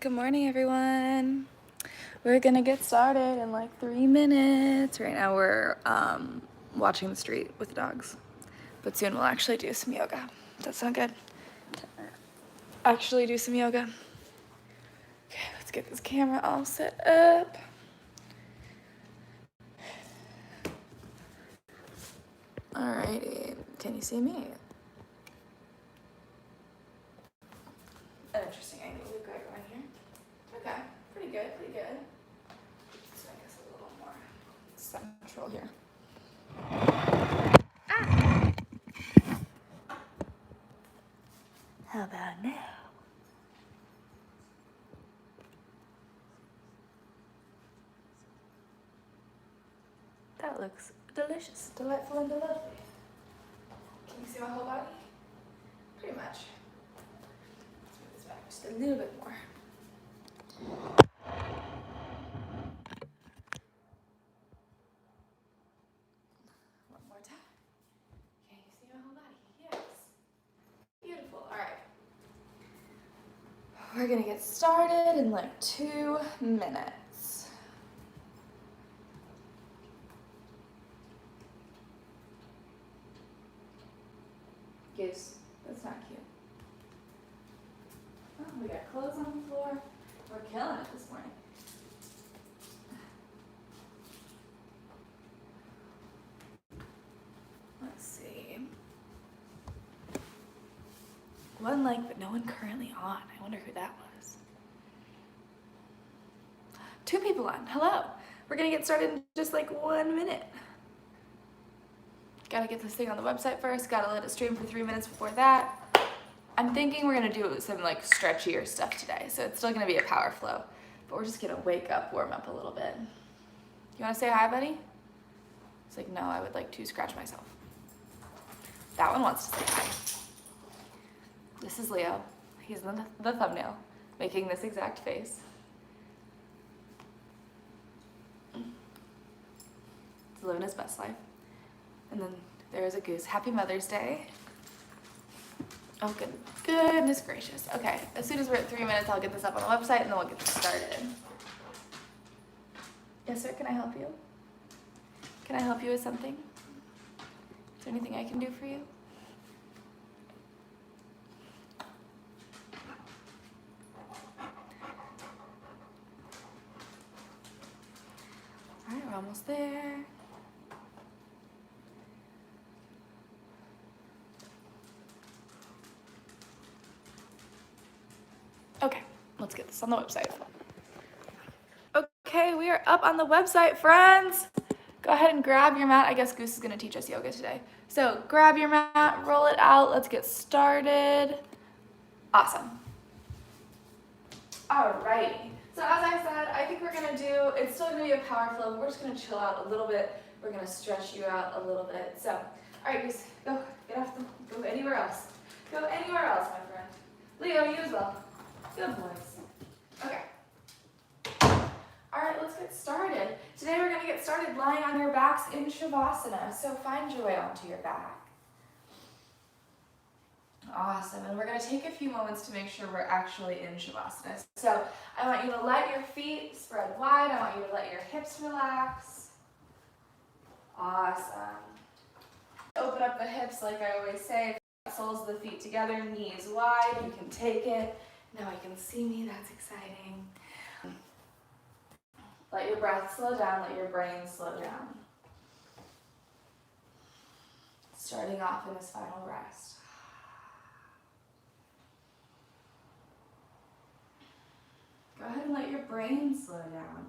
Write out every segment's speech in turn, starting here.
Good morning, everyone. We're gonna get started in like 3 minutes. Right now we're watching the street with the dogs, but soon we'll actually do some yoga. Does that sound good? Actually do some yoga. Okay, let's get this camera all set up. Alrighty, can you see me? An interesting angle we've got going here. Okay, pretty good, pretty good. Let's make us a little more central here. How about now? That looks delicious, delightful, and lovely. Can you see my whole body? Pretty much. Let's move this back just a little bit more. One more time. Can you see my whole body? Yes. Beautiful. All right. We're gonna get started in like 2 minutes. Goose. That's not cute. Oh, we got clothes on the floor. We're killing it this morning. Let's see. One like, but no one currently on. I wonder who that was. 2 people on. Hello. We're gonna get started in just like 1 minute. Gotta get this thing on the website first. Gotta let it stream for 3 minutes before that. I'm thinking we're gonna do some like stretchier stuff today. So it's still gonna be a power flow, but we're just gonna wake up, warm up a little bit. You wanna say hi, buddy? It's like, no, I would like to scratch myself. That one wants to say hi. This is Leo. He's in the thumbnail, making this exact face. He's living his best life. And then there is a goose. Happy Mother's Day. Oh, goodness gracious. Okay, as soon as we're at 3 minutes, I'll get this up on the website and then we'll get this started. Yes, sir, can I help you? Can I help you with something? Is there anything I can do for you? All right, we're almost there. Okay, let's get this on the website. Okay, we are up on the website, friends. Go ahead and grab your mat. I guess Goose is gonna teach us yoga today. So grab your mat, roll it out. Let's get started. Awesome. Alrighty. So as I said, I think we're gonna do, it's still gonna be a power flow, but we're just gonna chill out a little bit. We're gonna stretch you out a little bit. So, all right, Goose, go, get off go anywhere else. Go anywhere else, my friend. Leo, you as well. Good boys. Okay. All right, let's get started. Today we're gonna get started lying on your backs in Shavasana. So find your way onto your back. Awesome, and we're gonna take a few moments to make sure we're actually in Shavasana. So I want you to let your feet spread wide. I want you to let your hips relax. Awesome. Open up the hips like I always say. Soles of the feet together, knees wide. You can take it. Now I can see me, that's exciting. Let your breath slow down, let your brain slow down. Starting off in this final rest. Go ahead and let your brain slow down.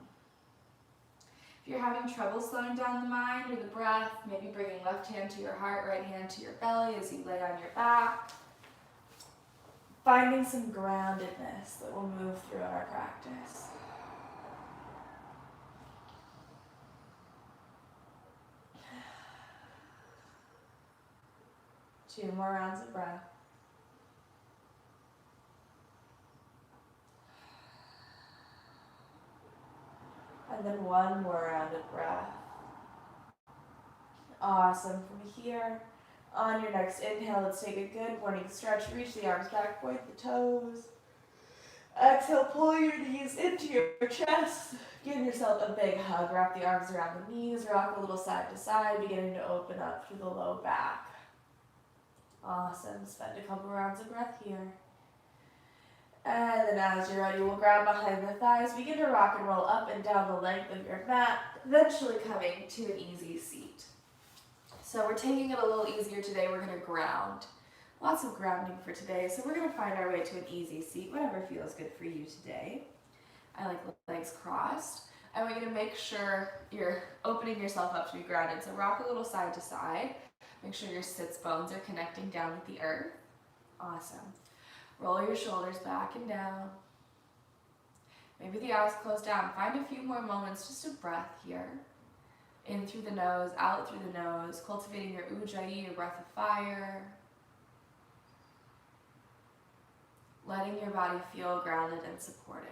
If you're having trouble slowing down the mind or the breath, maybe bringing left hand to your heart, right hand to your belly as you lay on your back. Finding some groundedness that will move through our practice. Two more rounds of breath. And then one more round of breath. Awesome. From here, on your next inhale, let's take a good morning stretch. Reach the arms back, point the toes. Exhale, pull your knees into your chest. Give yourself a big hug. Wrap the arms around the knees. Rock a little side to side, beginning to open up through the low back. Awesome. Spend a couple rounds of breath here. And then as you're ready, we'll grab behind the thighs. Begin to rock and roll up and down the length of your mat, eventually coming to an easy seat. So we're taking it a little easier today. We're going to ground. Lots of grounding for today. So we're going to find our way to an easy seat, whatever feels good for you today. I like legs crossed. I want you to make sure you're opening yourself up to be grounded. So rock a little side to side. Make sure your sits bones are connecting down with the earth. Awesome. Roll your shoulders back and down. Maybe the eyes close down. Find a few more moments, just a breath here. In through the nose, out through the nose, cultivating your ujjayi, your breath of fire. Letting your body feel grounded and supported.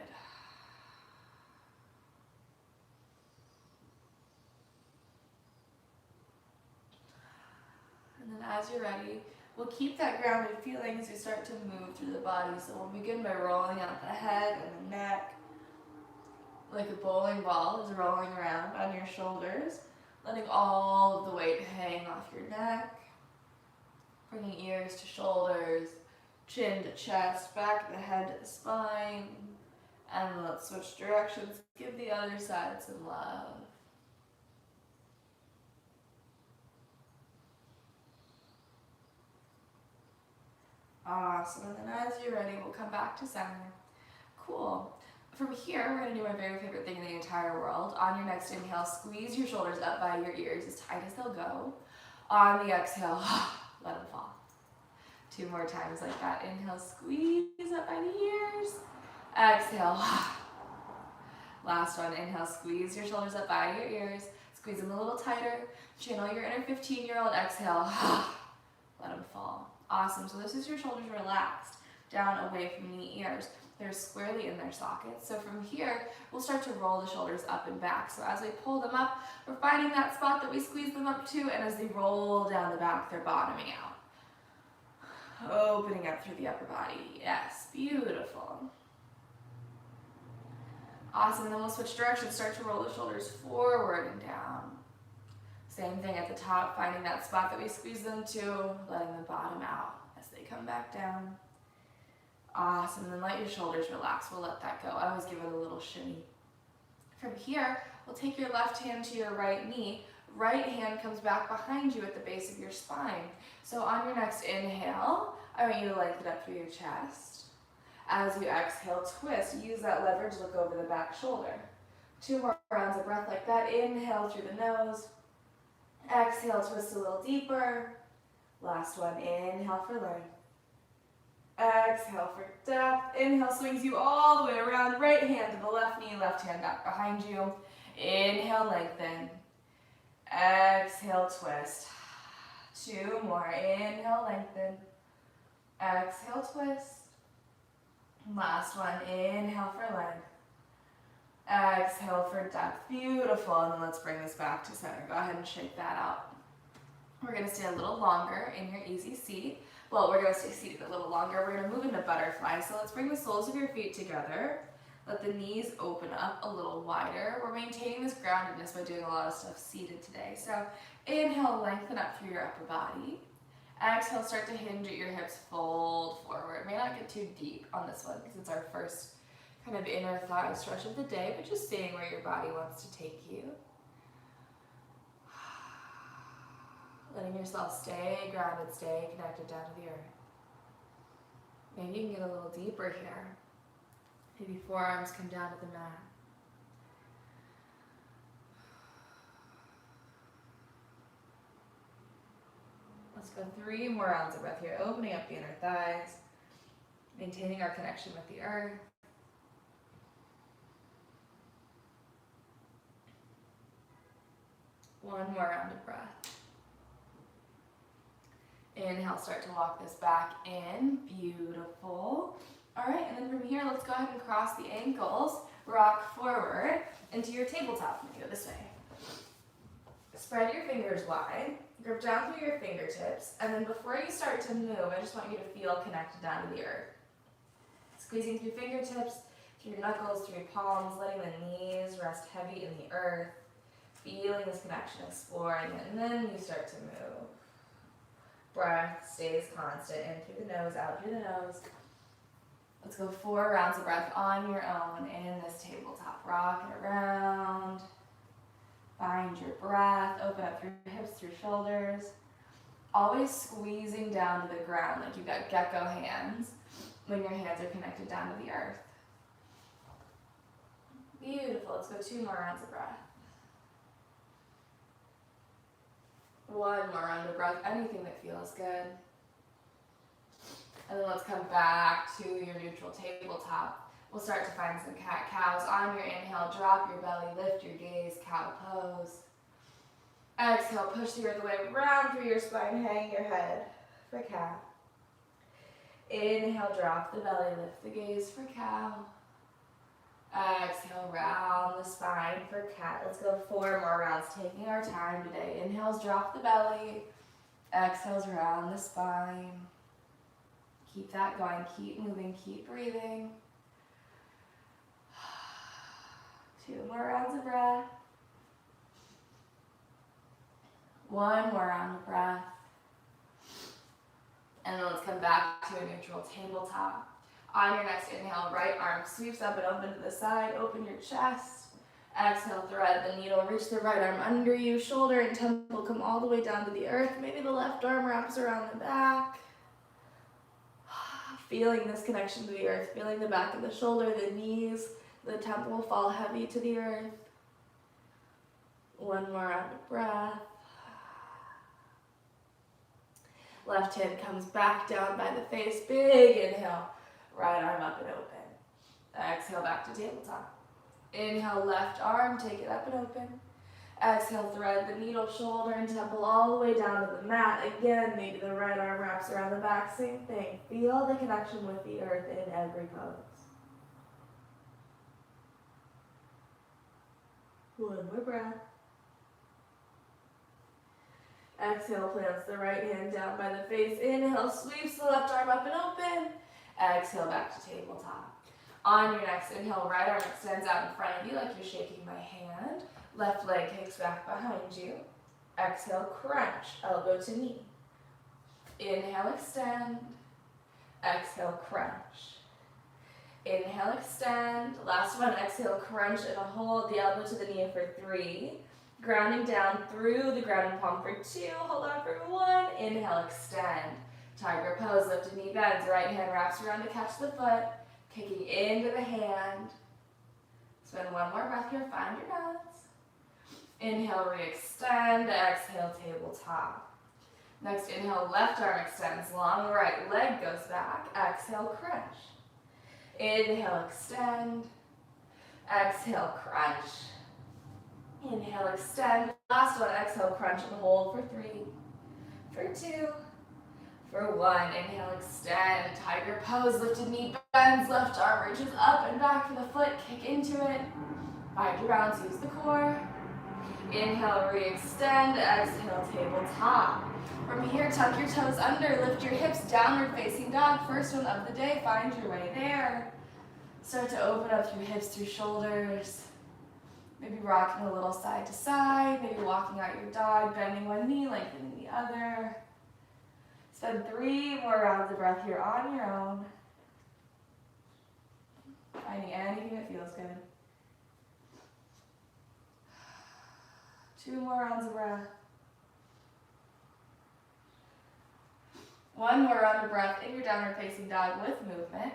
And then as you're ready, we'll keep that grounded feeling as we start to move through the body. So we'll begin by rolling out the head and the neck, like a bowling ball is rolling around on your shoulders, letting all of the weight hang off your neck, bringing ears to shoulders, chin to chest, back of the head to the spine, and let's switch directions. Give the other side some love. Awesome, and then as you're ready, we'll come back to center. Cool. From here, we're gonna do my very favorite thing in the entire world. On your next inhale, squeeze your shoulders up by your ears as tight as they'll go. On the exhale, let them fall. 2 more times like that. Inhale, squeeze up by the ears. Exhale. Last one, inhale, squeeze your shoulders up by your ears. Squeeze them a little tighter. Channel your inner 15-year-old. Exhale. Let them fall. Awesome. So this is your shoulders relaxed, down away from the ears. They're squarely in their sockets. So from here, we'll start to roll the shoulders up and back. So as we pull them up, we're finding that spot that we squeeze them up to, and as they roll down the back, they're bottoming out. Opening up through the upper body. Yes, beautiful. Awesome, then we'll switch directions. Start to roll the shoulders forward and down. Same thing at the top, finding that spot that we squeeze them to, letting them bottom out as they come back down. Awesome, then let your shoulders relax. We'll let that go. I always give it a little shimmy. From here, we'll take your left hand to your right knee. Right hand comes back behind you at the base of your spine. So on your next inhale, I want you to lengthen up through your chest. As you exhale, twist. Use that leverage, look over the back shoulder. 2 more rounds of breath like that. Inhale through the nose. Exhale, twist a little deeper. Last one, inhale for length. Exhale for depth. Inhale swings you all the way around. Right hand to the left knee, left hand back behind you. Inhale, lengthen. Exhale, twist. 2 more. Inhale, lengthen. Exhale, twist. Last one. Inhale for length. Exhale for depth. Beautiful. And then let's bring this back to center. Go ahead and shake that out. We're going to stay a little longer in your easy seat. Well, we're going to stay seated a little longer. We're going to move into butterfly. So let's bring the soles of your feet together. Let the knees open up a little wider. We're maintaining this groundedness by doing a lot of stuff seated today. So inhale, lengthen up through your upper body. Exhale, start to hinge at your hips, fold forward. May not get too deep on this one because it's our first kind of inner thigh stretch of the day, but just seeing where your body wants to take you. Letting yourself stay grounded, stay connected down to the earth. Maybe you can get a little deeper here. Maybe forearms come down to the mat. Let's go 3 more rounds of breath here, opening up the inner thighs, maintaining our connection with the earth. One more round of breath. Inhale, start to walk this back in. Beautiful. All right, and then from here, let's go ahead and cross the ankles, rock forward into your tabletop. I'm gonna go this way. Spread your fingers wide, grip down through your fingertips, and then before you start to move, I just want you to feel connected down to the earth. Squeezing through fingertips, through your knuckles, through your palms, letting the knees rest heavy in the earth. Feeling this connection, exploring it, and then you start to move. Breath stays constant, in through the nose, out through the nose. Let's go 4 rounds of breath on your own in this tabletop. Rock it around. Find your breath. Open up through hips, through shoulders. Always squeezing down to the ground like you've got gecko hands when your hands are connected down to the earth. Beautiful. Let's go 2 more rounds of breath. 1 more round of breath. Anything that feels good. And then let's come back to your neutral tabletop. We'll start to find some cat-cows. On your inhale, drop your belly, lift your gaze, cow pose. Exhale, push the earth away, round through your spine, hang your head for cat. Inhale, drop the belly, lift the gaze for cow. Exhale, round the spine for cat. Let's go 4 more rounds, taking our time today. Inhales, drop the belly. Exhales, round the spine. Keep that going, keep moving, keep breathing. 2 more rounds of breath. 1 more round of breath. And then let's come back to a neutral tabletop. On your next inhale, right arm sweeps up and open to the side, open your chest. Exhale, thread the needle, reach the right arm under you, shoulder and temple come all the way down to the earth. Maybe the left arm wraps around the back. Feeling this connection to the earth, feeling the back of the shoulder, the knees, the temple fall heavy to the earth. 1 more round of breath. Left hand comes back down by the face, big inhale. Right arm up and open. Exhale, back to tabletop. Inhale, left arm, take it up and open. Exhale, thread the needle, shoulder and temple all the way down to the mat. Again, maybe the right arm wraps around the back, same thing. Feel the connection with the earth in every pose. 1 more breath. Exhale, plants the right hand down by the face. Inhale, sweeps the left arm up and open. Exhale, back to tabletop. On your next inhale, right arm extends out in front of you like you're shaking my hand. Left leg kicks back behind you. Exhale, crunch, elbow to knee. Inhale, extend. Exhale, crunch. Inhale, extend. Last one, exhale, crunch and hold the elbow to the knee for 3. Grounding down through the grounding palm for 2. Hold on for 1. Inhale, extend. Tiger pose, lifted knee bends. Right hand wraps around to catch the foot. Kicking into the hand. Spend 1 more breath here. Find your balance. Inhale, re-extend. Exhale, tabletop. Next inhale, left arm extends. Long right leg goes back. Exhale, crunch. Inhale, extend. Exhale, crunch. Inhale, extend. Last one, exhale, crunch and hold for 3, for 2, for 1. Inhale, extend. Tiger pose, lifted knee bends, left arm reaches up and back for the foot. Kick into it. Find your balance, use the core. Inhale, re-extend. Exhale, tabletop. From here, tuck your toes under, lift your hips, downward facing dog. First one of the day, find your way there. Start to open up through hips, through shoulders. Maybe rocking a little side to side, maybe walking out your dog, bending one knee, lengthening the other. Spend 3 more rounds of breath here on your own. Finding anything that feels good. 2 more rounds of breath. 1 more round of breath in your downward facing dog with movement.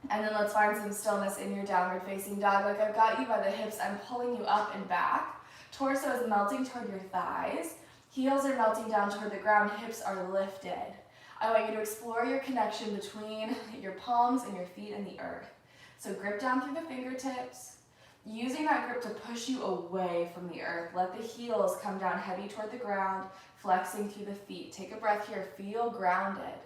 And then let's find some stillness in your downward facing dog. Like I've got you by the hips, I'm pulling you up and back. Torso is melting toward your thighs. Heels are melting down toward the ground, hips are lifted. I want you to explore your connection between your palms and your feet and the earth. So grip down through the fingertips. Using that grip to push you away from the earth. Let the heels come down heavy toward the ground, flexing through the feet. Take a breath here, feel grounded.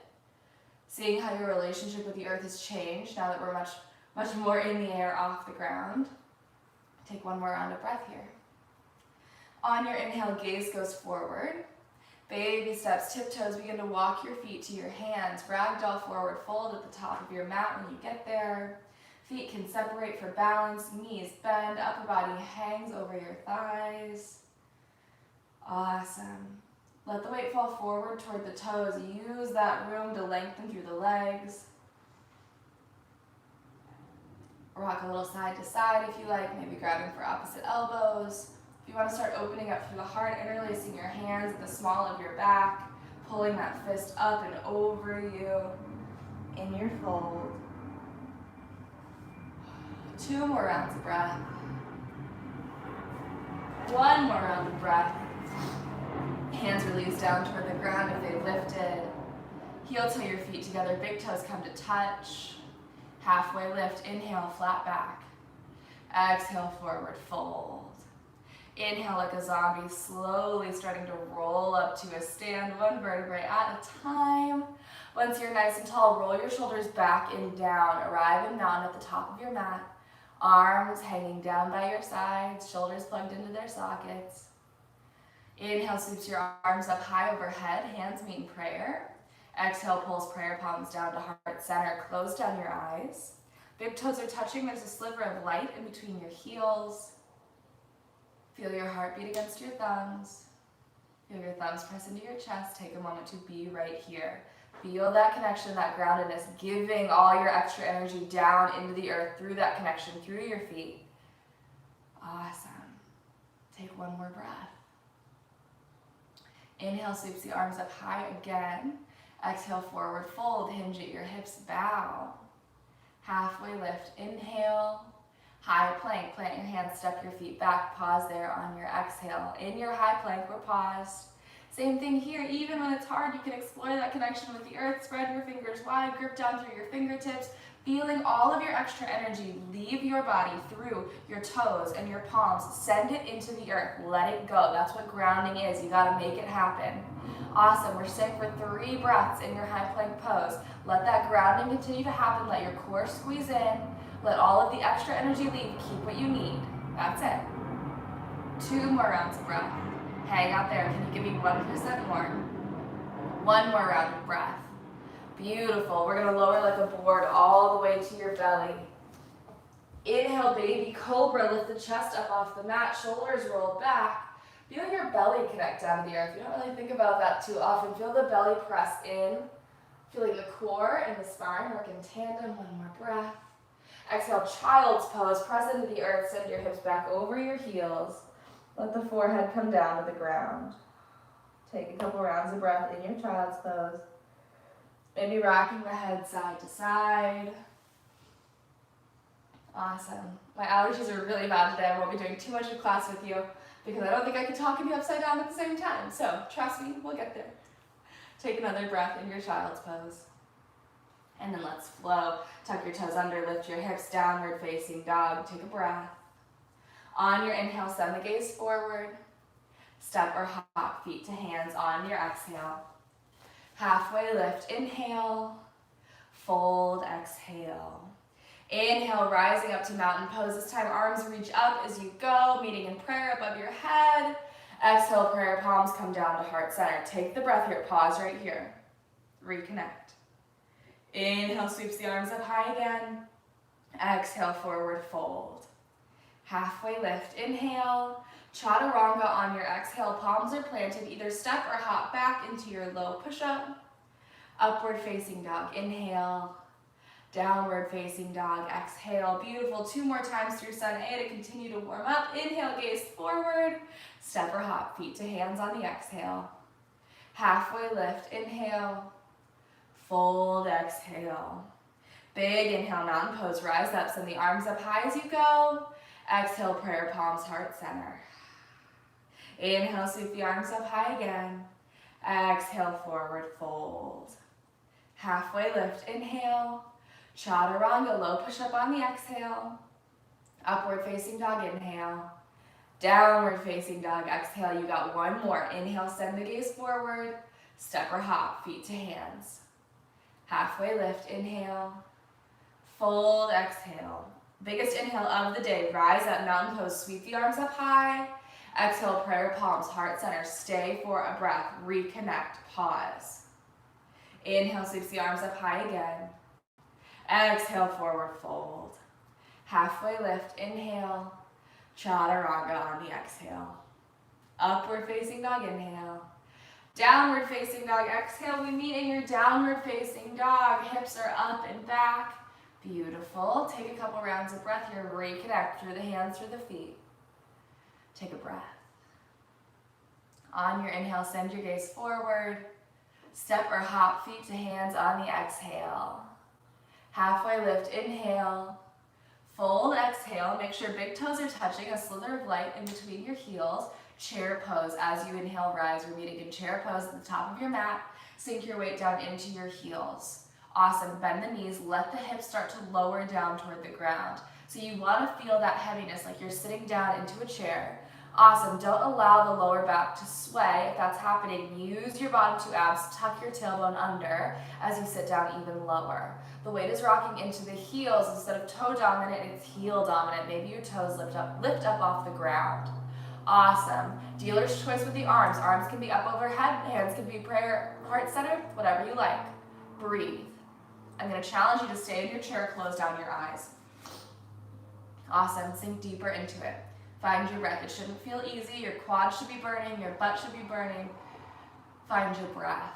Seeing how your relationship with the earth has changed now that we're much more in the air off the ground. Take 1 more round of breath here. On your inhale, gaze goes forward. Baby steps, tiptoes, begin to walk your feet to your hands. Ragdoll forward fold at the top of your mat when you get there. Feet can separate for balance, knees bend, upper body hangs over your thighs. Awesome. Let the weight fall forward toward the toes. Use that room to lengthen through the legs. Rock a little side to side if you like, maybe grabbing for opposite elbows. If you want to start opening up through the heart, interlacing your hands at the small of your back, pulling that fist up and over you in your fold. 2 more rounds of breath. 1 more round of breath. Hands release down toward the ground if they've lifted. Heel to your feet together, big toes come to touch. Halfway lift, inhale, flat back. Exhale, forward fold. Inhale like a zombie, slowly starting to roll up to a stand, 1 vertebrae at a time. Once you're nice and tall, roll your shoulders back and down. Arrive in mountain at the top of your mat. Arms hanging down by your sides, shoulders plugged into their sockets. Inhale, sweeps your arms up high overhead, hands meet in prayer. Exhale, pulls prayer palms down to heart center. Close down your eyes. Big toes are touching. There's a sliver of light in between your heels. Feel your heartbeat against your thumbs. Feel your thumbs press into your chest. Take a moment to be right here. Feel that connection, that groundedness, giving all your extra energy down into the earth through that connection, through your feet. Awesome. Take 1 more breath. Inhale, sweeps the arms up high again. Exhale, forward fold, hinge at your hips, bow. Halfway lift, inhale. High plank, plant your hands, step your feet back, pause there on your exhale. In your high plank, we're paused. Same thing here, even when it's hard, you can explore that connection with the earth, spread your fingers wide, grip down through your fingertips, feeling all of your extra energy leave your body through your toes and your palms. Send it into the earth, let it go. That's what grounding is, you gotta make it happen. Awesome, we're staying for 3 breaths in your high plank pose. Let that grounding continue to happen, let your core squeeze in. Let all of the extra energy leave. Keep what you need. That's it. 2 more rounds of breath. Hang out there. Can you give me 1% more? 1 more round of breath. Beautiful. We're going to lower like a board all the way to your belly. Inhale, baby cobra. Lift the chest up off the mat. Shoulders roll back. Feel your belly connect down to the earth. You don't really think about that too often. Feel the belly press in. Feeling the core and the spine work in tandem. 1 more breath. Exhale, child's pose. Press into the earth. Send your hips back over your heels. Let the forehead come down to the ground. Take a couple rounds of breath in your child's pose. Maybe rocking the head side to side. Awesome. My allergies are really bad today. I won't be doing too much of class with you because I don't think I can talk and be upside down at the same time. So trust me, we'll get there. Take another breath in your child's pose. And then let's flow. Tuck your toes under, lift your hips, downward facing dog. Take a breath. On your inhale, send the gaze forward. Step or hop, feet to hands on your exhale. Halfway lift, inhale. Fold, exhale. Inhale, rising up to mountain pose. This time, arms reach up as you go, meeting in prayer above your head. Exhale, prayer palms come down to heart center. Take the breath here, pause right here. Reconnect. Inhale, sweeps the arms up high again. Exhale, forward fold. Halfway lift, inhale. Chaturanga on your exhale, palms are planted. Either step or hop back into your low push-up. Upward facing dog, inhale. Downward facing dog, exhale. Beautiful, 2 more times through sun A to continue to warm up. Inhale, gaze forward. Step or hop, feet to hands on the exhale. Halfway lift, inhale. Fold, exhale. Big inhale, mountain pose, rise up, send the arms up high as you go. Exhale, prayer palms, heart center. Inhale, sweep the arms up high again. Exhale, forward fold. Halfway lift, inhale. Chaturanga, low push up on the exhale. Upward facing dog, inhale. Downward facing dog, exhale. You got 1 more. Inhale, send the gaze forward. Step or hop, feet to hands. Halfway lift, inhale. Fold, exhale. Biggest inhale of the day. Rise up, mountain pose. Sweep the arms up high. Exhale, prayer palms, heart center. Stay for a breath. Reconnect. Pause. Inhale, sweeps the arms up high again. Exhale, forward fold. Halfway lift. Inhale. Chaturanga on the exhale. Upward facing dog. Inhale. Downward facing dog. Exhale. We meet in your downward facing dog. Hips are up and back. Beautiful. Take a couple rounds of breath here. Reconnect through the hands, through the feet. Take a breath. On your inhale, send your gaze forward. Step or hop feet to hands on the exhale. Halfway lift, inhale. Fold, exhale. Make sure big toes are touching, a slither of light in between your heels. Chair pose. As you inhale, rise. We're meeting in chair pose at the top of your mat. Sink your weight down into your heels. Awesome. Bend the knees. Let the hips start to lower down toward the ground. So you want to feel that heaviness like you're sitting down into a chair. Awesome. Don't allow the lower back to sway. If that's happening, use your bottom two abs. Tuck your tailbone under as you sit down even lower. The weight is rocking into the heels. Instead of toe dominant, it's heel dominant. Maybe your toes lift up off the ground. Awesome. Dealer's choice with the arms. Arms can be up overhead. Hands can be prayer, heart center, whatever you like. Breathe. I'm going to challenge you to stay in your chair, close down your eyes. Awesome. Sink deeper into it. Find your breath. It shouldn't feel easy. Your quads should be burning. Your butt should be burning. Find your breath.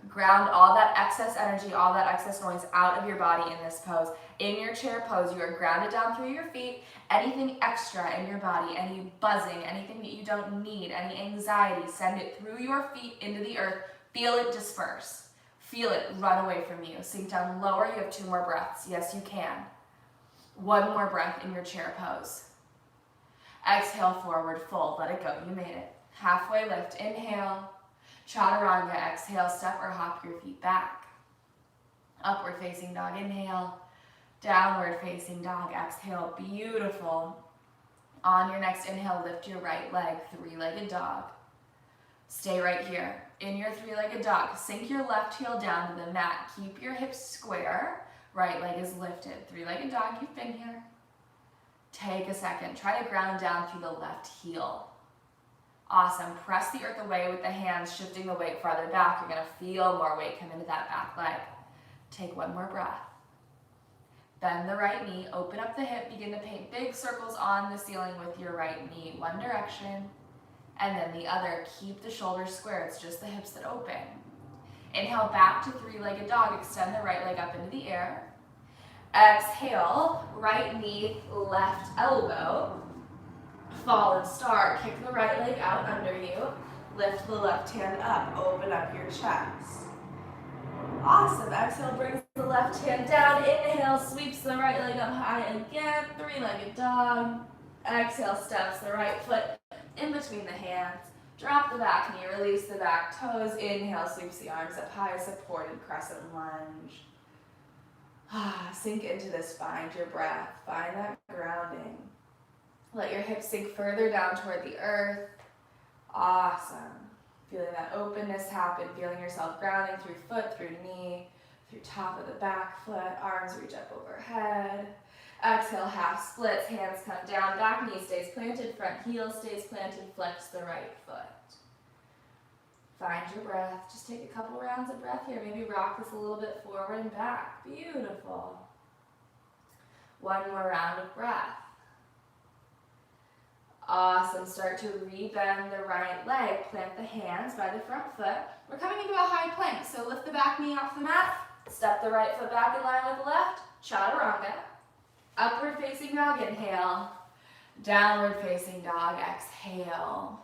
Ground all that excess energy, all that excess noise out of your body in this pose. In your chair pose, you are grounded down through your feet. Anything extra in your body, any buzzing, anything that you don't need, any anxiety, send it through your feet into the earth. Feel it disperse. Feel it run away from you. Sink down lower. You have 2 more breaths. Yes, you can. 1 more breath in your chair pose. Exhale, forward fold. Let it go. You made it. Halfway lift. Inhale. Chaturanga. Exhale, step or hop your feet back. Upward facing dog. Inhale. Downward facing dog. Exhale. Beautiful. On your next inhale, lift your right leg. 3-legged dog. Stay right here. In your 3-legged dog, sink your left heel down to the mat. Keep your hips square. Right leg is lifted. 3-legged dog, you've been here. Take a second. Try to ground down through the left heel. Awesome. Press the earth away with the hands, shifting the weight farther back. You're going to feel more weight come into that back leg. Take 1 more breath. Bend the right knee. Open up the hip. Begin to paint big circles on the ceiling with your right knee. One direction. And then the other. Keep the shoulders square. It's just the hips that open. Inhale back to 3-legged dog. Extend the right leg up into the air. Exhale, right knee, left elbow. Fallen star. Kick the right leg out under you. Lift the left hand up. Open up your chest. Awesome. Exhale, brings the left hand down. Inhale, sweeps the right leg up high again. 3-legged dog. Exhale, steps the right foot in between the hands. Drop the back knee, release the back toes. Inhale, sweeps the arms up high, supported crescent lunge. Sink into this, find your breath, find that grounding. Let your hips sink further down toward the earth. Awesome. Feeling that openness happen, feeling yourself grounding through foot, through knee, through top of the back foot, arms reach up overhead. Exhale, half splits, hands come down, back knee stays planted, front heel stays planted, flex the right foot. Find your breath. Just take a couple rounds of breath here. Maybe rock this a little bit forward and back. Beautiful. 1 more round of breath. Awesome. Start to rebend the right leg. Plant the hands by the front foot. We're coming into a high plank, so lift the back knee off the mat. Step the right foot back in line with the left. Chaturanga. Upward facing dog. Inhale. Downward facing dog. Exhale.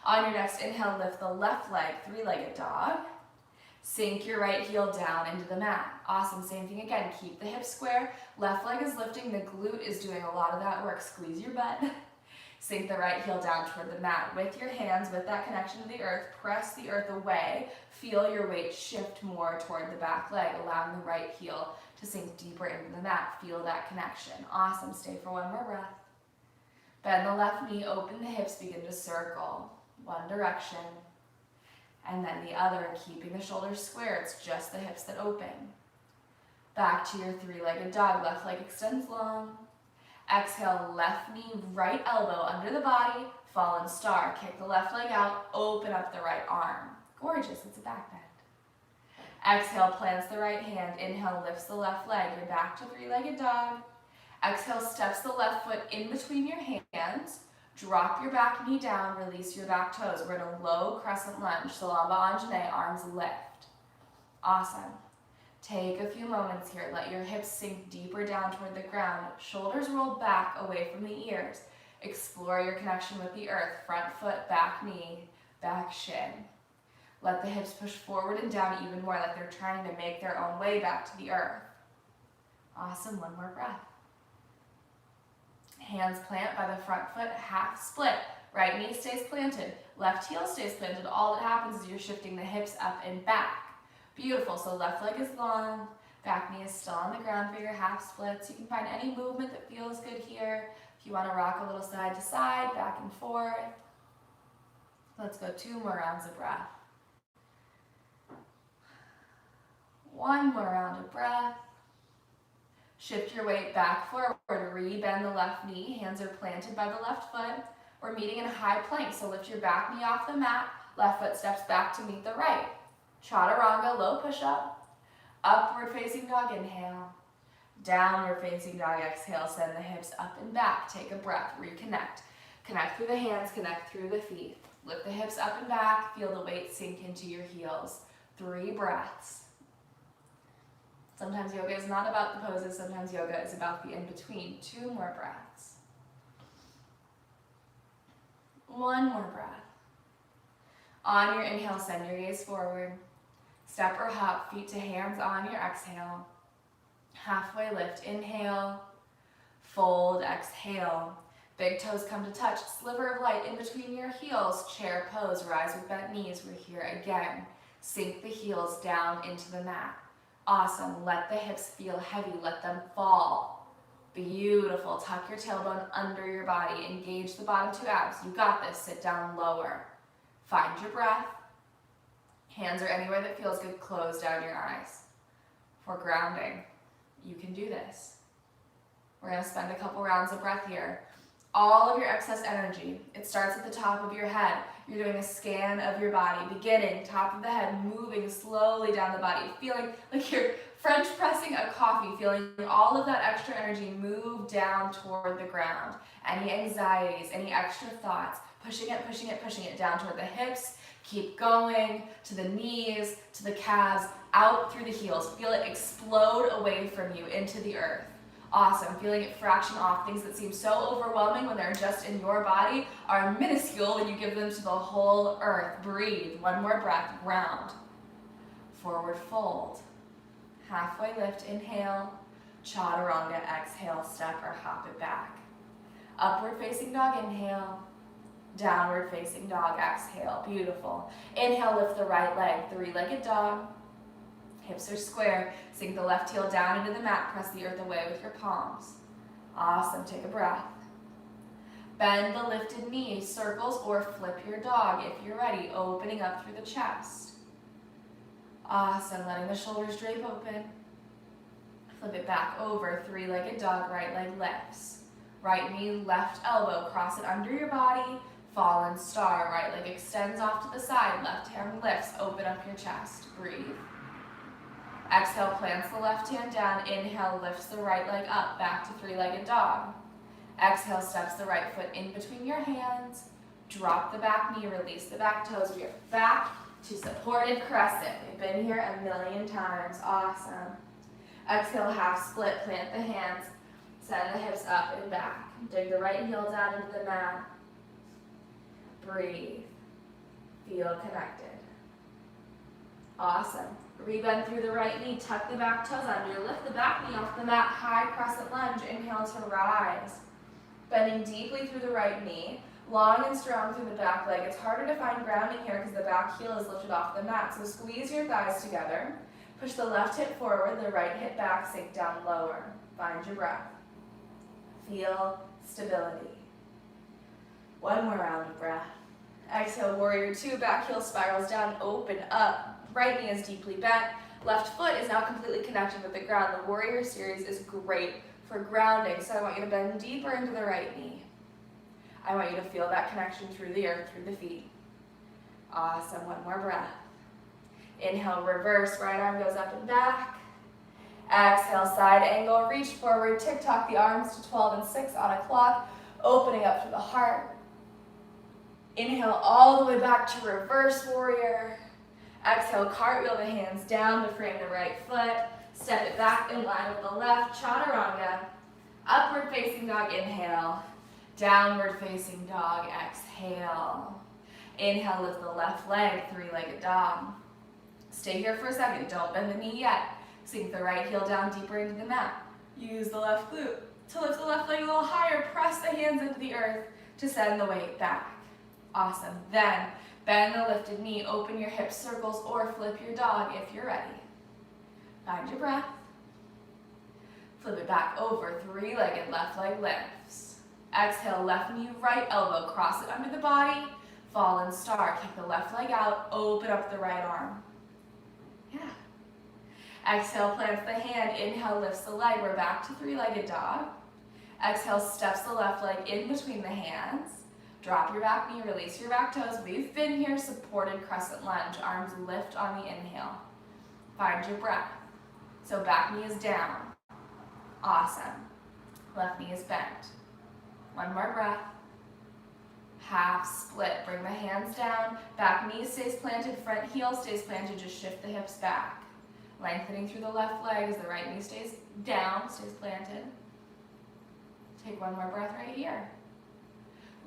On your next inhale, lift the left leg, 3-legged dog. Sink your right heel down into the mat. Awesome, same thing again. Keep the hips square. Left leg is lifting, the glute is doing a lot of that work. Squeeze your butt. Sink the right heel down toward the mat. With your hands, with that connection to the earth, press the earth away. Feel your weight shift more toward the back leg, allowing the right heel to sink deeper into the mat. Feel that connection. Awesome, stay for 1 more breath. Bend the left knee, open the hips, begin to circle. 1 direction, and then the other, keeping the shoulders square. It's just the hips that open. Back to your 3-legged dog. Left leg extends long. Exhale, left knee, right elbow under the body, fallen star. Kick the left leg out, open up the right arm. Gorgeous, it's a back bend. Exhale, plants the right hand. Inhale, lifts the left leg. You're back to three-legged dog. Exhale, steps the left foot in between your hands. Drop your back knee down, release your back toes. We're in a low crescent lunge. Salamba Anjane, arms lift. Awesome. Take a few moments here. Let your hips sink deeper down toward the ground. Shoulders roll back away from the ears. Explore your connection with the earth. Front foot, back knee, back shin. Let the hips push forward and down even more, like they're trying to make their own way back to the earth. Awesome, one more breath. Hands plant by the front foot, half split. Right knee stays planted, left heel stays planted. All that happens is you're shifting the hips up and back. Beautiful, so left leg is long, back knee is still on the ground for your half splits. You can find any movement that feels good here. If you want to rock a little side to side, back and forth. Let's go 2 more rounds of breath. 1 more round of breath. Shift your weight back forward, rebend the left knee, hands are planted by the left foot. We're meeting in a high plank, so lift your back knee off the mat, left foot steps back to meet the right. Chaturanga, low push-up. Upward facing dog, inhale. Downward facing dog, exhale, send the hips up and back. Take a breath, reconnect. Connect through the hands, connect through the feet. Lift the hips up and back, feel the weight sink into your heels. 3 breaths. Sometimes yoga is not about the poses, sometimes yoga is about the in-between. 2 more breaths. 1 more breath. On your inhale, send your gaze forward. Step or hop, feet to hands on your exhale. Halfway lift, inhale. Fold, exhale. Big toes come to touch, sliver of light in between your heels. Chair pose, rise with bent knees. We're here again. Sink the heels down into the mat. Awesome, let the hips feel heavy, let them fall. Beautiful, tuck your tailbone under your body, engage the bottom 2 abs. You got this, sit down lower. Find your breath. Hands are anywhere that feels good, close down your eyes. For grounding, you can do this. We're gonna spend a couple rounds of breath here. All of your excess energy, it starts at the top of your head. You're doing a scan of your body, beginning, top of the head, moving slowly down the body, feeling like you're French pressing a coffee, feeling all of that extra energy move down toward the ground. Any anxieties, any extra thoughts, pushing it down toward the hips. Keep going to the knees, to the calves, out through the heels. Feel it explode away from you into the earth. Awesome, feeling it fraction off. Things that seem so overwhelming when they're just in your body are minuscule when you give them to the whole earth. Breathe, 1 more breath, ground. Forward fold. Halfway lift, inhale. Chaturanga, exhale, step or hop it back. Upward facing dog, inhale. Downward facing dog, exhale, beautiful. Inhale, lift the right leg, 3-legged dog. Hips are square, sink the left heel down into the mat, press the earth away with your palms. Awesome, take a breath. Bend the lifted knee, circles or flip your dog if you're ready, opening up through the chest. Awesome, letting the shoulders drape open. Flip it back over, 3-legged dog, right leg lifts. Right knee, left elbow, cross it under your body, fallen star. Right leg extends off to the side, left hand lifts, open up your chest, breathe. Exhale, plants the left hand down. Inhale, lifts the right leg up, back to 3-legged dog. Exhale, steps the right foot in between your hands. Drop the back knee, release the back toes. We are back to supported crescent. We've been here a million times. Awesome. Exhale, half split, plant the hands. Send the hips up and back. Dig the right heel down into the mat. Breathe. Feel connected. Awesome. Rebend through the right knee, tuck the back toes under, lift the back knee off the mat, high crescent lunge, inhale to rise. Bending deeply through the right knee, long and strong through the back leg. It's harder to find grounding here because the back heel is lifted off the mat, so squeeze your thighs together. Push the left hip forward, the right hip back, sink down lower. Find your breath. Feel stability. 1 more round of breath. Exhale, warrior 2, back heel spirals down, open up. Right knee is deeply bent. Left foot is now completely connected with the ground. The warrior series is great for grounding. So I want you to bend deeper into the right knee. I want you to feel that connection through the earth, through the feet. Awesome, one more breath. Inhale, reverse, right arm goes up and back. Exhale, side angle, reach forward, tick-tock the arms to 12 and 6 on a clock, opening up to the heart. Inhale all the way back to reverse warrior. Exhale, cartwheel the hands down to frame the right foot. Step it back in line with the left, chaturanga. Upward facing dog, inhale. Downward facing dog, exhale. Inhale, lift the left leg, three-legged dog. Stay here for a second, don't bend the knee yet. Sink the right heel down deeper into the mat. Use the left glute to lift the left leg a little higher. Press the hands into the earth to send the weight back. Awesome. Then bend the lifted knee, open your hips, circles, or flip your dog if you're ready. Find your breath. Flip it back over, three-legged left leg lifts. Exhale, left knee, right elbow, cross it under the body. Fallen star, kick the left leg out, open up the right arm. Yeah. Exhale, plants the hand, inhale, lifts the leg. We're back to three-legged dog. Exhale, steps the left leg in between the hands. Drop your back knee, release your back toes. We've been here, supported crescent lunge. Arms lift on the inhale. Find your breath. So back knee is down. Awesome. Left knee is bent. One more breath. Half split. Bring the hands down. Back knee stays planted. Front heel stays planted. Just shift the hips back. Lengthening through the left leg as the right knee stays down, stays planted. Take one more breath right here.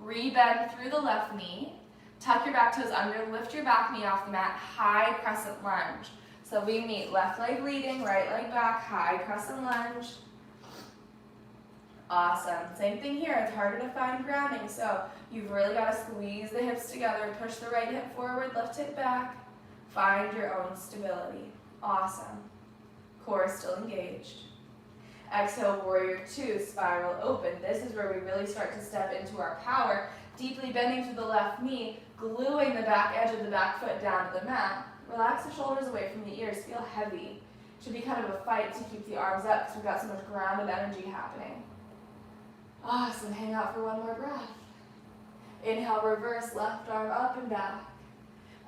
Rebend through the left knee. Tuck your back toes under. Lift your back knee off the mat. High crescent lunge. So we meet left leg leading, right leg back, high crescent lunge. Awesome. Same thing here. It's harder to find grounding, so you've really got to squeeze the hips together. Push the right hip forward, lift it back. Find your own stability. Awesome. Core is still engaged. Exhale, warrior two, spiral open. This is where we really start to step into our power. Deeply bending through the left knee, gluing the back edge of the back foot down to the mat. Relax the shoulders away from the ears. Feel heavy. Should be kind of a fight to keep the arms up because we've got so much grounded energy happening. Awesome. Hang out for one more breath. Inhale, reverse, left arm up and back.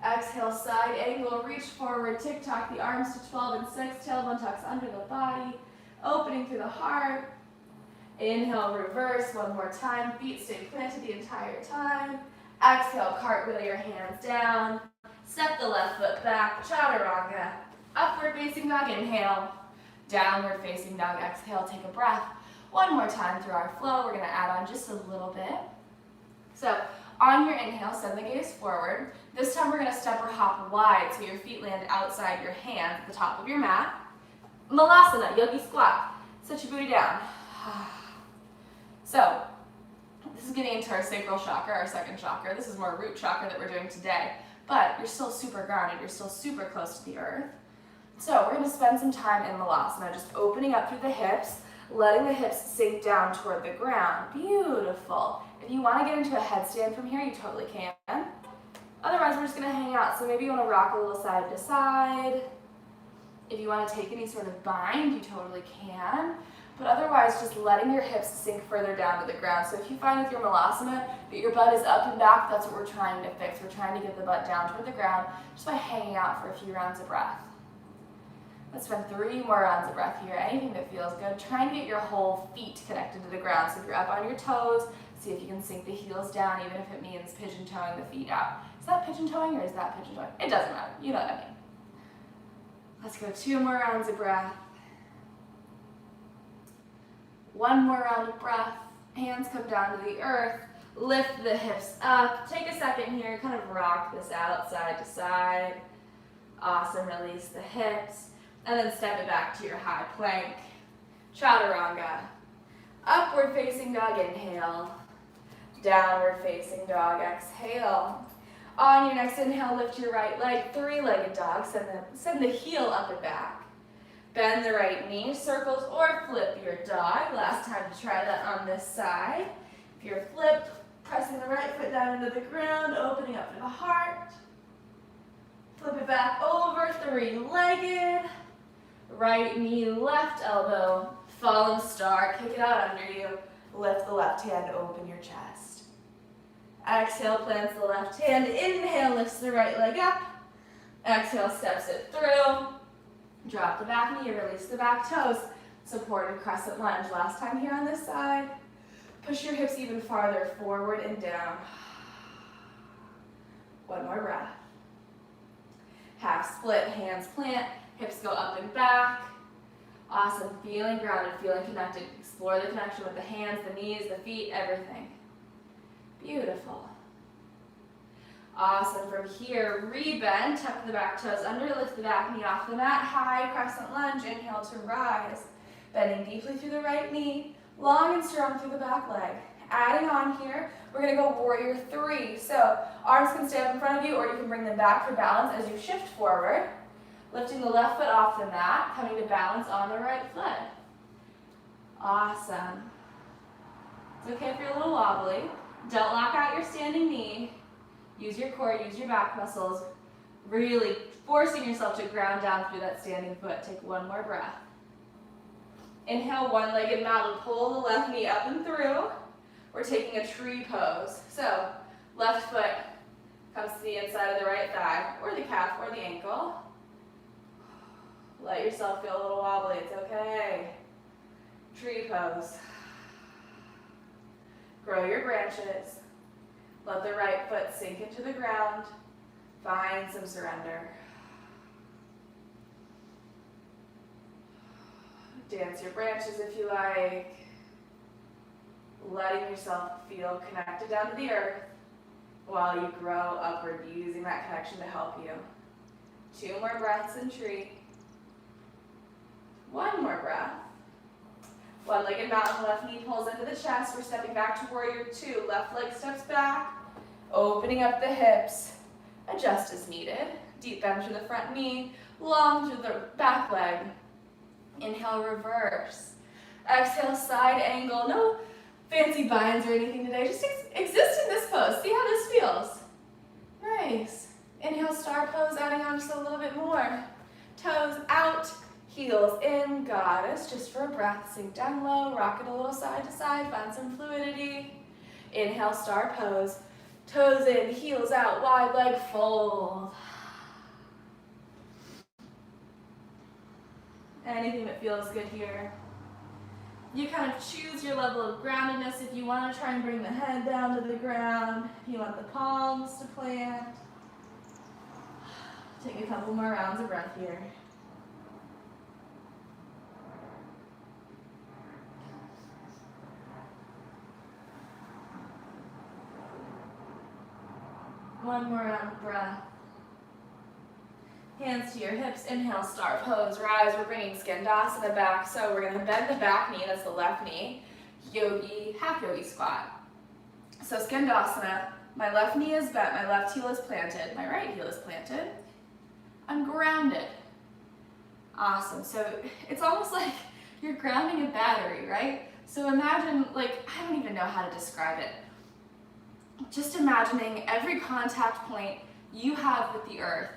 Exhale, side angle, reach forward, tick-tock the arms to 12 and 6, tailbone tucks under the body, opening through the heart. Inhale, reverse, one more time, feet stay planted the entire time. Exhale, cartwheel your hands down, step the left foot back, chaturanga. Upward facing dog, inhale. Downward facing dog, exhale, take a breath. One more time through our flow, we're gonna add on just a little bit. So, on your inhale, send the gaze forward. This time we're gonna step or hop wide so your feet land outside your hands at the top of your mat. Malasana, yogi squat. Set your booty down. So, this is getting into our sacral chakra, our second chakra. This is more root chakra that we're doing today, but you're still super grounded, you're still super close to the earth. So we're gonna spend some time in Malasana, just opening up through the hips, letting the hips sink down toward the ground. Beautiful. If you wanna get into a headstand from here, you totally can. Otherwise, we're just gonna hang out. So maybe you wanna rock a little side to side. If you wanna take any sort of bind, you totally can. But otherwise, just letting your hips sink further down to the ground. So if you find with your Malasana that your butt is up and back, that's what we're trying to fix. We're trying to get the butt down toward the ground just by hanging out for a few rounds of breath. Let's spend 3 more rounds of breath here. Anything that feels good. Try and get your whole feet connected to the ground. So if you're up on your toes, see if you can sink the heels down, even if it means pigeon toeing the feet out. Is that pigeon toeing or is that pigeon toeing? It doesn't matter. You know what I mean. Let's go 2 more rounds of breath. 1 more round of breath. Hands come down to the earth. Lift the hips up. Take a second here. Kind of rock this out side to side. Awesome. Release the hips. And then step it back to your high plank. Chaturanga. Upward facing dog, inhale. Downward facing dog, exhale. On your next inhale, lift your right leg, 3-legged dog. Send the heel up and back. Bend the right knee, circles or flip your dog. Last time to try that on this side. If you're flipped, pressing the right foot down into the ground, opening up to the heart. Flip it back over, 3-legged. Right knee, left elbow, Fallen star, kick it out under you. Lift the left hand, open your chest. Exhale, plants the left hand. Inhale, lifts the right leg up. Exhale, steps it through. Drop the back knee, release the back toes. Supported crescent lunge. Last time here on this side. Push your hips even farther forward and down. One more breath. Half split, hands plant, hips go up and back. Awesome, feeling grounded, feeling connected. Explore the connection with the hands, the knees, the feet, everything. Beautiful. Awesome, from here, rebend, tuck the back toes under, lift the back knee off the mat, high crescent lunge, inhale to rise. Bending deeply through the right knee, long and strong through the back leg. Adding on here, we're gonna go warrior three. So arms can stay up in front of you or you can bring them back for balance as you shift forward. Lifting the left foot off the mat, coming to balance on the right foot. Awesome. It's okay if you're a little wobbly. Don't lock out your standing knee. Use your core, use your back muscles. Really forcing yourself to ground down through that standing foot. Take one more breath. Inhale, one-legged mountain. Pull the left knee up and through. We're taking a tree pose. So left foot comes to the inside of the right thigh, or the calf, or the ankle. Let yourself feel a little wobbly, it's okay. Tree pose. Grow your branches. Let the right foot sink into the ground. Find some surrender. Dance your branches if you like. Letting yourself feel connected down to the earth while you grow upward, using that connection to help you. 2 more breaths in tree. 1 more breath. One-legged mountain, left knee pulls into the chest. We're stepping back to warrior two. Left leg steps back, opening up the hips. Adjust as needed. Deep bend through the front knee, long through the back leg. Inhale, reverse. Exhale, side angle. No fancy binds or anything today. Just exist in this pose. See how this feels. Nice. Inhale, star pose, adding on just a little bit more. Toes out, heels in, goddess. Just for a breath, sink down low, rock it a little side to side, find some fluidity. Inhale, star pose. Toes in, heels out, wide leg fold. Anything that feels good here. You kind of choose your level of groundedness. If you want to try and bring the head down to the ground, if you want the palms to plant. Take a couple more rounds of breath here. One more round of breath. Hands to your hips, inhale, star pose, rise. We're bringing Skandasana back. So we're gonna bend the back knee, that's the left knee. Yogi, half yogi squat. So Skandasana, my left knee is bent, my left heel is planted, my right heel is planted. I'm grounded. Awesome, so it's almost like you're grounding a battery, right? So imagine, like, I don't even know how to describe it. Just imagining every contact point you have with the earth.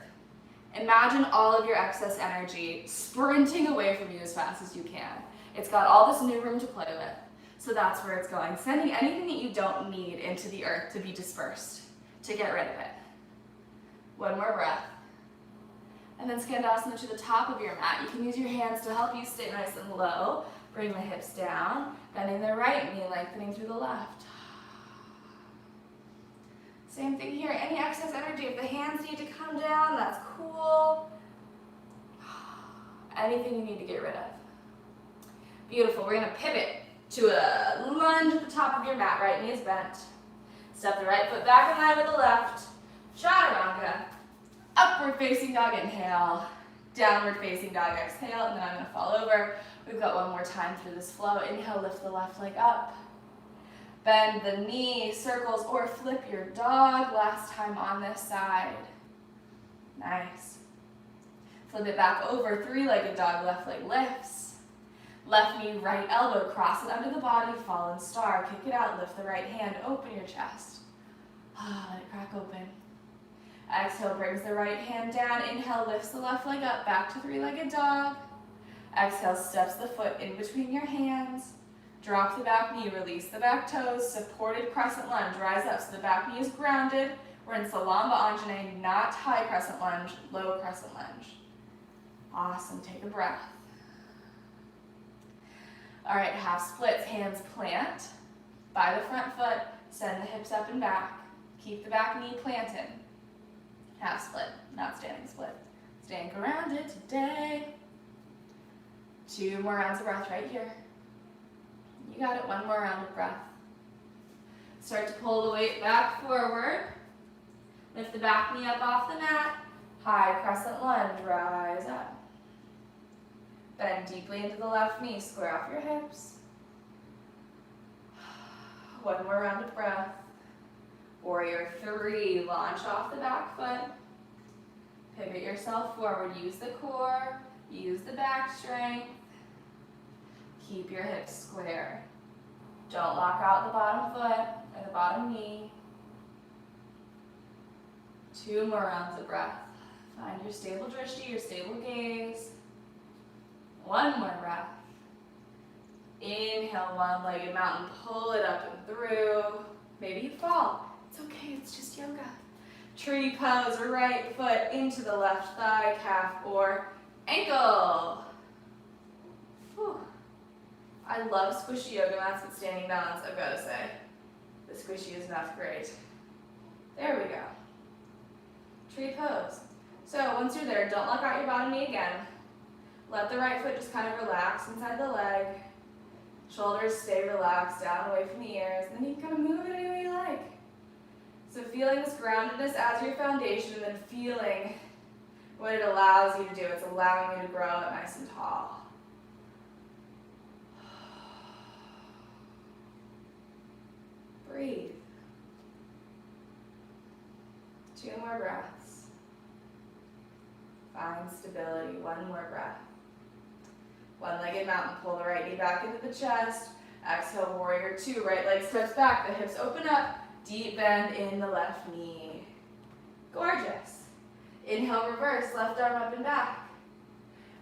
Imagine all of your excess energy sprinting away from you as fast as you can. It's got all this new room to play with. So that's where it's going. Sending anything that you don't need into the earth to be dispersed, to get rid of it. One more breath. And then Skandasana to the top of your mat. You can use your hands to help you stay nice and low. Bring the hips down, bending the right knee, lengthening through the left. Same thing here, any excess energy, if the hands need to come down, that's cool. Anything you need to get rid of. Beautiful, we're gonna pivot to a lunge at the top of your mat, right knee is bent. Step the right foot back in line with the left. Chaturanga, upward facing dog, inhale. Downward facing dog, exhale, and then I'm gonna fall over. We've got one more time through this flow. Inhale, lift the left leg up. Bend the knee, circles, or flip your dog. Last time on this side. Nice. Flip it back over, three-legged dog, left leg lifts. Left knee, right elbow, cross it under the body, fallen star. Kick it out, lift the right hand, open your chest. Let it crack open. Exhale, brings the right hand down. Inhale, lifts the left leg up, back to three-legged dog. Exhale, steps the foot in between your hands. Drop the back knee, release the back toes. Supported crescent lunge, rise up so the back knee is grounded. We're in Salamba Anjane, not high crescent lunge, low crescent lunge. Awesome, take a breath. All right, half splits, hands plant. By the front foot, send the hips up and back. Keep the back knee planted. Half split, not standing split. Staying grounded today. 2 more rounds of breath right here. You got it, 1 more round of breath. Start to pull the weight back forward. Lift the back knee up off the mat. High crescent lunge, rise up. Bend deeply into the left knee, square off your hips. 1 more round of breath. Warrior 3, launch off the back foot. Pivot yourself forward, use the core, use the back strength. Keep your hips square. Don't lock out the bottom foot or the bottom knee. 2 more rounds of breath. Find your stable drishti, your stable gaze. 1 more breath. Inhale, one-legged mountain, pull it up and through. Maybe you fall. It's okay, it's just yoga. Tree pose, right foot into the left thigh, calf or ankle. Whew. I love squishy yoga mats with standing balance, I've got to say. The squishy is not great. There we go. Tree pose. So once you're there, don't lock out your bottom knee again. Let the right foot just kind of relax inside the leg. Shoulders stay relaxed, down away from the ears, and then you can kind of move it any way you like. So feeling this groundedness as your foundation, and then feeling what it allows you to do. It's allowing you to grow it nice and tall. Breathe. 2 more breaths. Find stability. 1 more breath. One-legged mountain, pull the right knee back into the chest. Exhale, warrior 2, right leg steps back, the hips open up. Deep bend in the left knee. Gorgeous. Inhale, reverse, left arm up and back.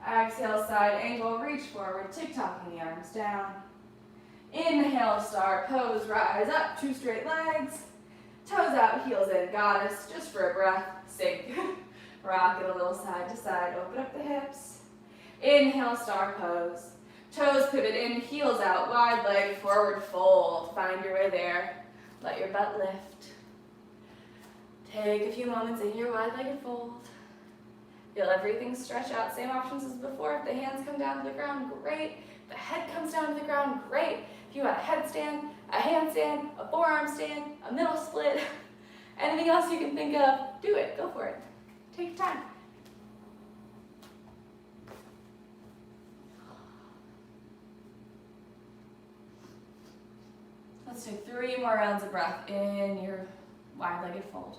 Exhale, side angle, reach forward, tick-tocking the arms down. Inhale, star pose, rise up, 2 straight legs. Toes out, heels in, goddess, just for a breath, sink. Rock it a little side to side, open up the hips. Inhale, star pose. Toes pivot in, heels out, wide leg, forward fold. Find your way there. Let your butt lift. Take a few moments in your wide-legged fold. Feel everything stretch out. Same options as before. If the hands come down to the ground, great. If the head comes down to the ground, great. If you want a headstand, a handstand, a forearm stand, a middle split, anything else you can think of, do it. Go for it. Take your time. Let's do 3 more rounds of breath in your wide-legged fold.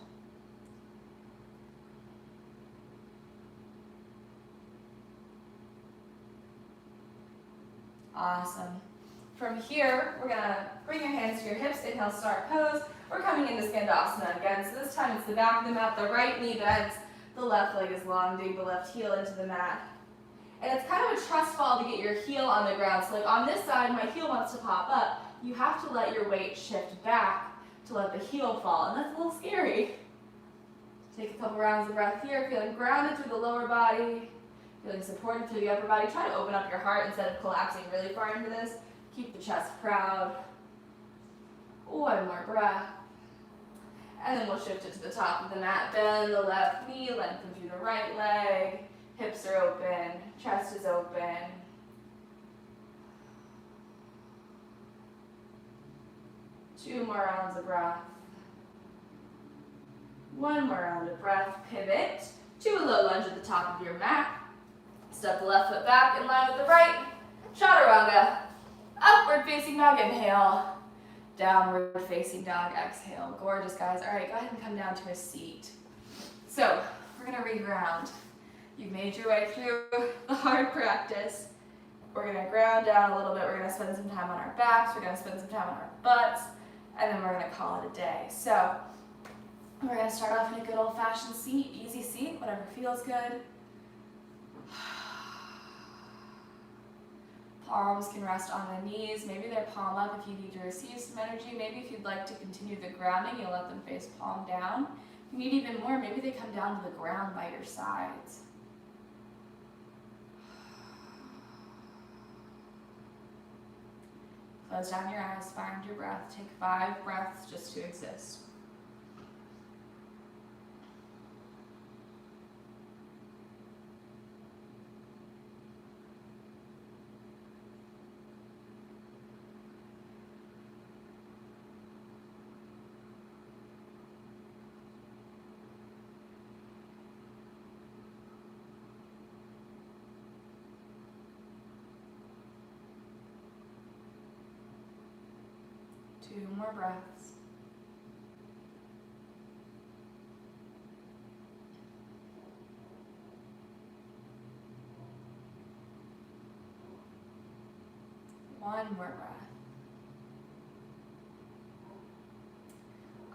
Awesome. From here, we're gonna bring your hands to your hips, inhale, start pose. We're coming into Skandasana again, so this time it's the back of the mat, the right knee bends, the left leg is long, dig the left heel into the mat. And it's kind of a trust fall to get your heel on the ground. So like on this side, my heel wants to pop up. You have to let your weight shift back to let the heel fall, and that's a little scary. Take a couple rounds of breath here, feeling grounded through the lower body, feeling supported through the upper body. Try to open up your heart instead of collapsing really far into this. Keep the chest proud. 1 more breath. And then we'll shift it to the top of the mat. Bend the left knee, lengthen through the right leg. Hips are open, chest is open. Two more rounds of breath. 1 more round of breath. Pivot to a low lunge at the top of your mat. Step the left foot back in line with the right. Chaturanga. Upward facing dog, inhale. Downward facing dog, exhale. Gorgeous, guys. All right, go ahead and come down to a seat. So we're gonna reground. You've made your way through the hard practice. We're gonna ground down a little bit. We're gonna spend some time on our backs. We're gonna spend some time on our butts. And then we're gonna call it a day. So we're gonna start off in a good old-fashioned seat, easy seat, whatever feels good. Palms can rest on the knees. Maybe they're palm up if you need to receive some energy. Maybe if you'd like to continue the grounding, you'll let them face palm down. If you need even more, maybe they come down to the ground by your sides. Close down your eyes, find your breath. Take 5 breaths just to exist. Two more breaths. One more breath.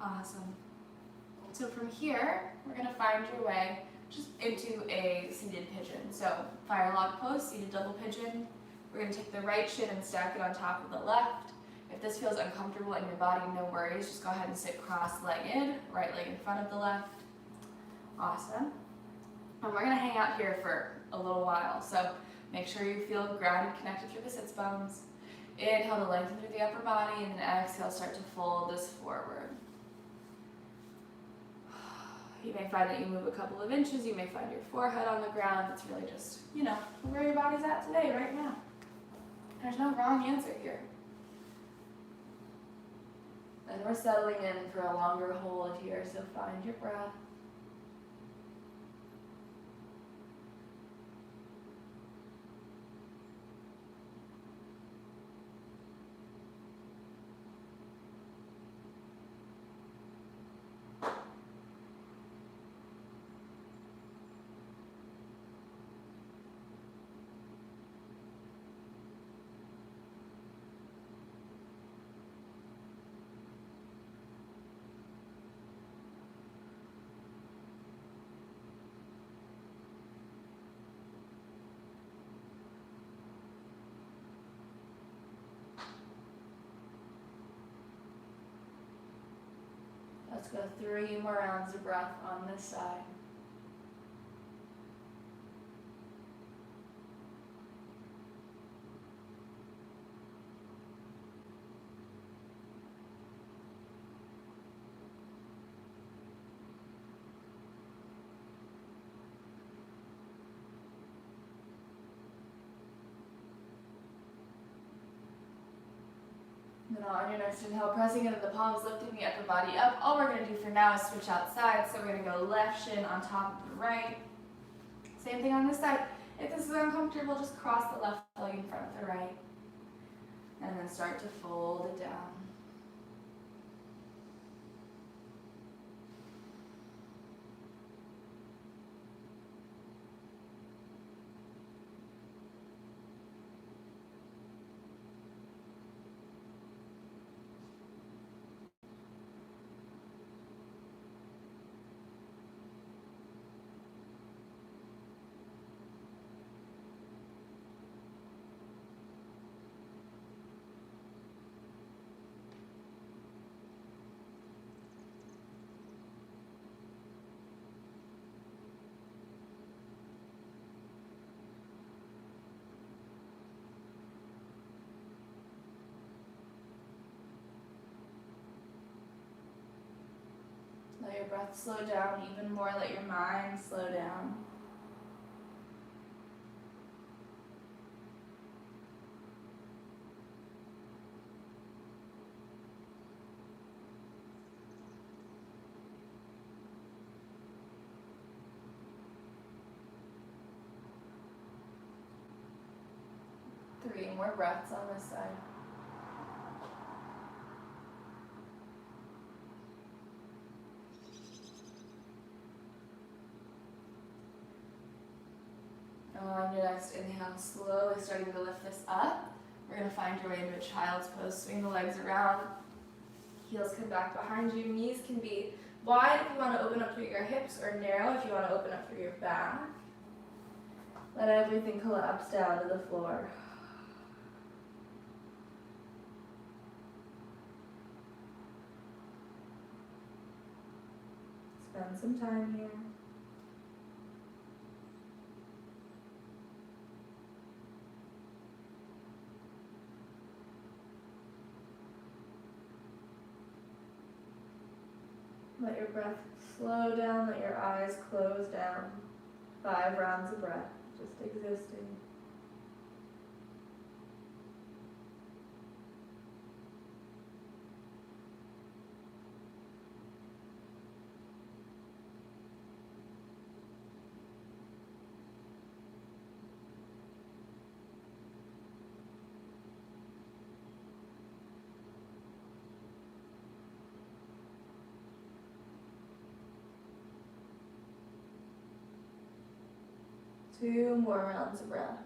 Awesome. So from here, we're going to find your way just into a seated pigeon. So fire log pose, seated double pigeon. We're going to take the right shin and stack it on top of the left. If this feels uncomfortable in your body, no worries. Just go ahead and sit cross-legged, right leg in front of the left. Awesome. And we're going to hang out here for a little while. So make sure you feel grounded, connected through the sits bones. Inhale to lengthen through the upper body, and then exhale, start to fold this forward. You may find that you move a couple of inches. You may find your forehead on the ground. It's really just, where your body's at today, right now. There's no wrong answer here. And we're settling in for a longer hold here, so find your breath. Let's go 3 more rounds of breath on this side. Then on your next inhale, pressing into the palms, lifting the upper body up. All we're going to do for now is switch out sides. So we're going to go left shin on top of the right. Same thing on this side. If this is uncomfortable, just cross the left leg in front of the right. And then start to fold it down. Let your breath slow down even more. Let your mind slow down. Three more breaths on this side. On your next inhale, slowly starting to lift this up. We're going to find your way into a child's pose. Swing the legs around. Heels come back behind you. Knees can be wide if you want to open up through your hips, or narrow if you want to open up through your back. Let everything collapse down to the floor. Spend some time here. Let your breath slow down, let your eyes close down. 5 rounds of breath, just existing. Two more rounds of breath.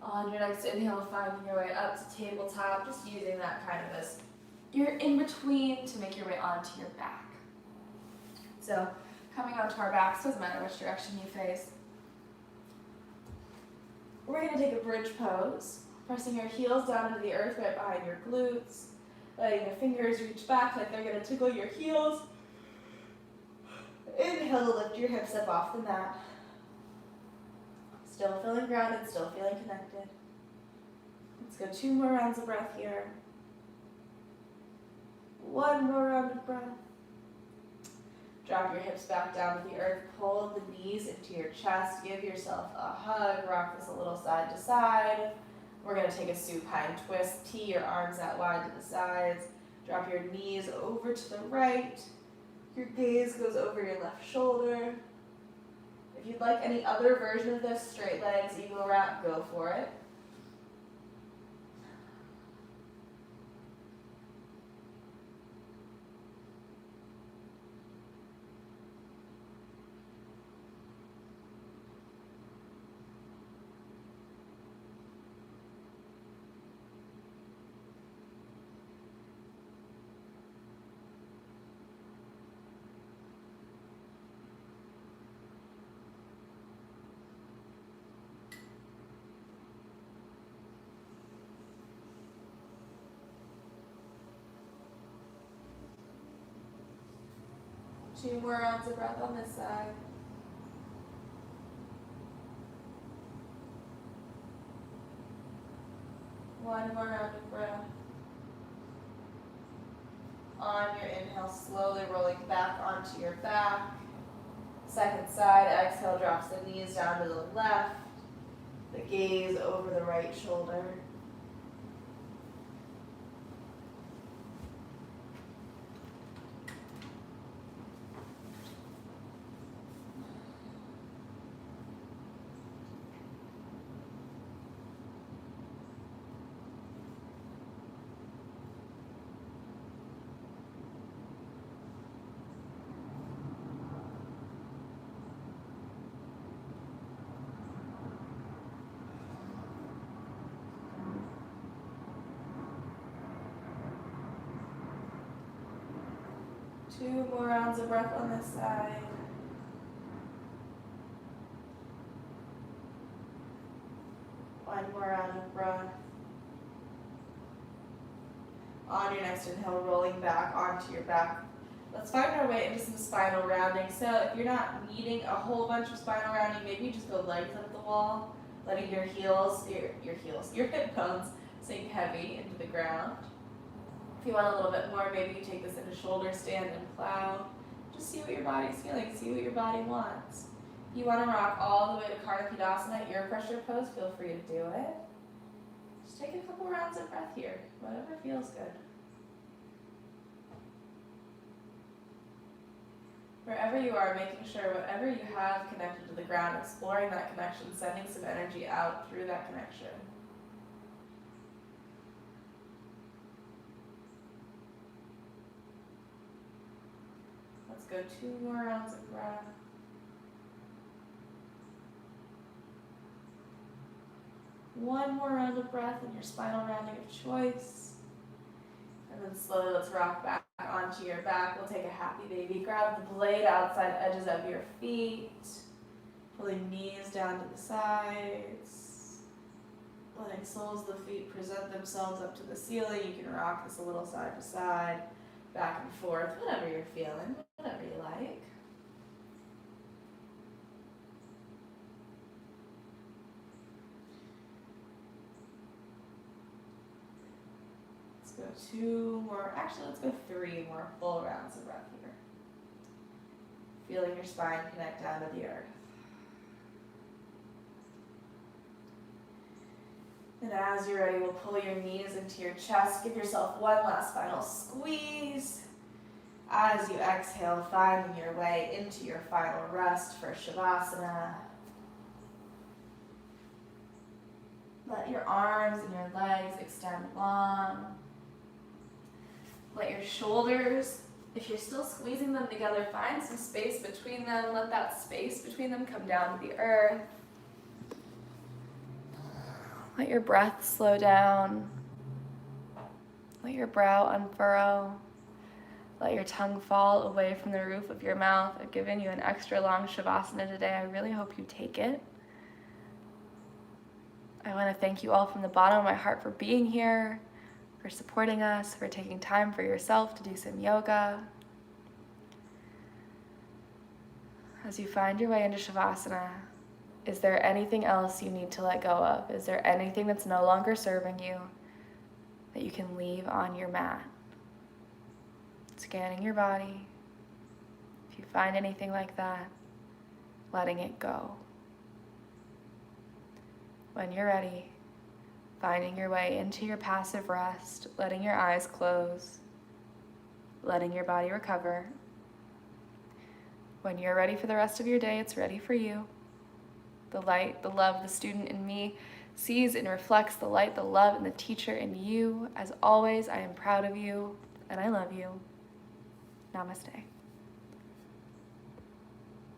On your next inhale, finding your way up to tabletop, just using that kind of as your in-between to make your way onto your back. So coming onto our backs, doesn't matter which direction you face. We're going to take a bridge pose, pressing your heels down into the earth right behind your glutes, letting your fingers reach back like they're going to tickle your heels. Inhale to lift your hips up off the mat. Still feeling grounded, still feeling connected. Let's go 2 more rounds of breath here. 1 more round of breath. Drop your hips back down to the earth, pull the knees into your chest, give yourself a hug, rock this a little side to side. We're going to take a supine twist, tee your arms out wide to the sides, drop your knees over to the right, your gaze goes over your left shoulder. If you'd like any other version of this, straight legs, eagle wrap, go for it. Two more rounds of breath on this side. One more round of breath. On your inhale, slowly rolling back onto your back. Second side, exhale, drops the knees down to the left. The gaze over the right shoulder. Two more rounds of breath on this side. One more round of breath. On your next inhale, rolling back onto your back. Let's find our way into some spinal rounding. So if you're not needing a whole bunch of spinal rounding, maybe just go legs up the wall, letting your hip bones sink heavy into the ground. If you want a little bit more, maybe you take this into shoulder stand and plow. Just see what your body's feeling, see what your body wants. If you want to rock all the way to Karina, ear pressure pose, feel free to do it. Just take a couple rounds of breath here, whatever feels good. Wherever you are, making sure whatever you have connected to the ground, exploring that connection, sending some energy out through that connection. Let's go 2 more rounds of breath. One more round of breath in your spinal rounding of choice. And then slowly let's rock back onto your back. We'll take a happy baby. Grab the blade outside edges of your feet. Pulling knees down to the sides. Letting soles of the feet present themselves up to the ceiling. You can rock this a little side to side, back and forth, whatever you're feeling, whatever you like. Let's go 2 more, actually let's go 3 more full rounds of breath here. Feeling your spine connect down to the earth. And as you're ready, we'll pull your knees into your chest. Give yourself one last final squeeze. As you exhale, finding your way into your final rest for Shavasana. Let your arms and your legs extend long. Let your shoulders, if you're still squeezing them together, find some space between them. Let that space between them come down to the earth. Let your breath slow down. Let your brow unfurrow. Let your tongue fall away from the roof of your mouth. I've given you an extra long Shavasana today. I really hope you take it. I want to thank you all from the bottom of my heart for being here, for supporting us, for taking time for yourself to do some yoga. As you find your way into Shavasana, is there anything else you need to let go of? Is there anything that's no longer serving you that you can leave on your mat? Scanning your body. If you find anything like that, letting it go. When you're ready, finding your way into your passive rest, letting your eyes close, letting your body recover. When you're ready for the rest of your day, it's ready for you. The light, the love, the student in me sees and reflects the light, the love, and the teacher in you. As always, I am proud of you, and I love you. Namaste.